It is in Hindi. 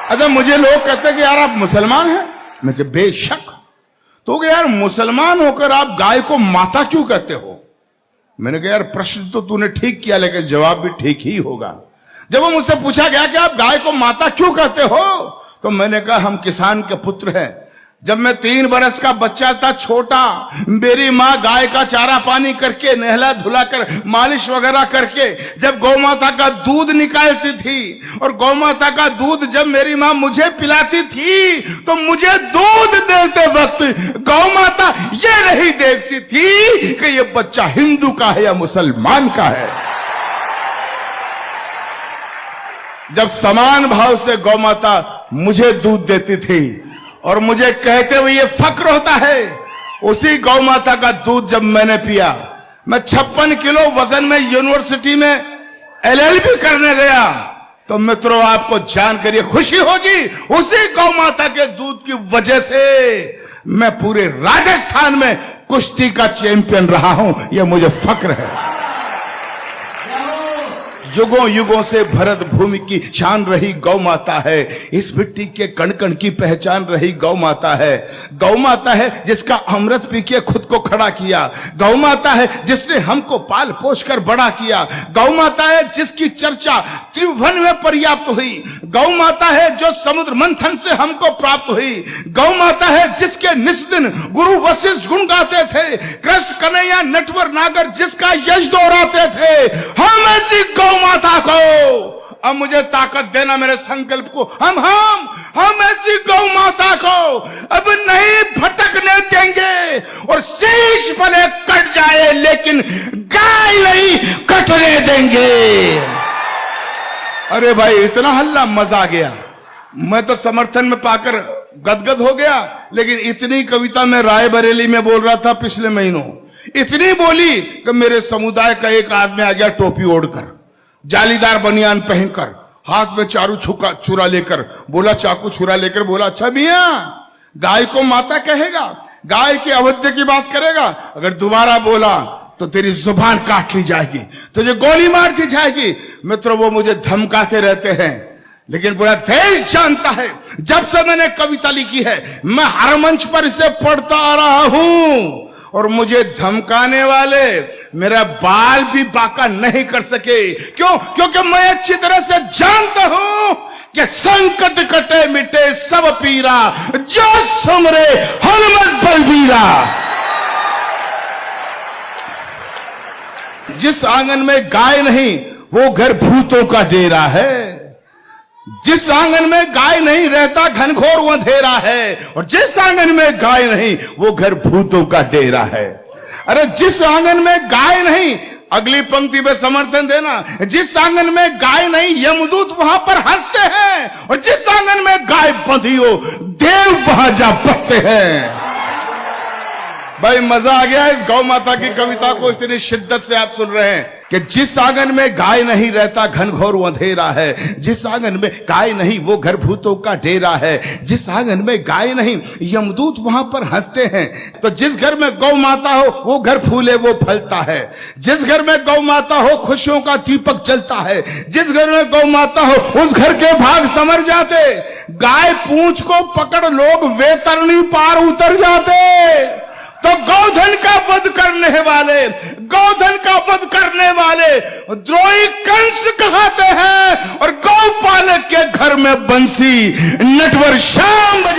अच्छा, मुझे लोग कहते कि यार आप मुसलमान हैं। मैं कि बेशक। तो यार मुसलमान होकर आप गाय को माता क्यों कहते हो? मैंने कहा यार प्रश्न तो तूने ठीक किया, लेकिन जवाब भी ठीक ही होगा। जब वो मुझसे पूछा गया कि आप गाय को माता क्यों कहते हो, तो मैंने कहा हम किसान के पुत्र हैं। जब मैं 3 बरस का बच्चा था, छोटा, मेरी माँ गाय का चारा पानी करके, नहला धुलाकर, मालिश वगैरह करके जब गौ माता का दूध निकालती थी, और गौ माता का दूध जब मेरी माँ मुझे पिलाती थी, तो मुझे दूध देते वक्त गौ माता ये नहीं देखती थी कि ये बच्चा हिंदू का है या मुसलमान का है। जब समान भाव से गौ माता मुझे दूध देती थी और मुझे कहते हुए ये फक्र होता है, उसी गौ माता का दूध जब मैंने पिया, मैं 56 किलो वजन में यूनिवर्सिटी में LLB करने गया, तो मित्रों आपको जानकर ये खुशी होगी, उसी गौ माता के दूध की वजह से मैं पूरे राजस्थान में कुश्ती का चैंपियन रहा हूं। यह मुझे फक्र है। युगों युगों से भरत भूमि की शान रही गौ माता है, इस मिट्टी के कण कण की पहचान रही गौ माता है। गौ माता है जिसका अमृत पी के खुद को खड़ा किया। गौ माता है जिसने हमको पाल पोष कर बड़ा किया। गौ माता है जिसकी चर्चा त्रिभुवन में पर्याप्त हुई। गौ माता है जो समुद्र मंथन से हमको प्राप्त हुई। गौ माता है जिसके निस्दिन गुरु वशिष्ठ गुण गाते थे, कृष्ण कन्हैया नटवर नागर जिसका यश दोहराते थे। हम ऐसी गौ माता को अब मुझे ताकत देना, मेरे संकल्प को, हम ऐसी गौ माता को अब नहीं भटकने देंगे, और शीश भले कट जाए लेकिन गाय नहीं कटने देंगे। अरे भाई इतना हल्ला, मजा आ गया। मैं तो समर्थन में पाकर गदगद हो गया, लेकिन इतनी कविता मैं रायबरेली में बोल रहा था पिछले महीनों, इतनी बोली कि मेरे समुदाय का एक आदमी आ गया टोपी ओढ़कर, जालीदार बनियान पहनकर, हाथ में चारू छुरा लेकर, बोला, चाकू छुरा लेकर बोला, अच्छा मियां गाय को माता कहेगा, गाय के अवध्य की बात करेगा, अगर दोबारा बोला तो तेरी जुबान काट ली जाएगी, तुझे गोली मार दी जाएगी। मित्रों वो मुझे धमकाते रहते हैं, लेकिन पूरा देश जानता है जब से मैंने कविता लिखी है, मैं हर मंच पर इसे पढ़ता आ रहा हूं, और मुझे धमकाने वाले मेरा बाल भी बाका नहीं कर सके। क्यों? क्योंकि मैं अच्छी तरह से जानता हूं कि संकट कटे मिटे सब पीरा, जो सुमरे हनुमत बलबीरा। जिस आंगन में गाय नहीं वो घर भूतों का डेरा है। जिस आंगन में गाय नहीं रहता घनघोर अंधेरा है, और जिस आंगन में गाय नहीं वो घर भूतों का डेरा है। अरे जिस आंगन में गाय नहीं, अगली पंक्ति में समर्थन देना, जिस आंगन में गाय नहीं यमदूत वहां पर हंसते हैं, और जिस आंगन में गाय बंधी हो देव वहां जा बसते हैं। भाई मजा आ गया इस गौ माता की कविता को इतनी शिद्दत से आप सुन रहे हैं कि जिस आंगन में गाय नहीं रहता घनघोर अंधेरा है, जिस आंगन में गाय नहीं वो घर भूतों का डेरा है, जिस आंगन में गाय नहीं यमदूत वहां पर हंसते हैं। तो जिस घर में गौ माता हो वो घर फूले वो फलता है, जिस घर में गौ माता हो खुशियों का दीपक जलता है, जिस घर में गौ माता हो उस घर के भाग संवर जाते। गाय पूंछ को पकड़ लोग वैतरणी पार उतर जाते। तो गौधन का वध करने वाले, गौधन का वध करने वाले द्रोही कंस कहते हैं, और गौपालक के घर में बंसी नटवर श्याम बजा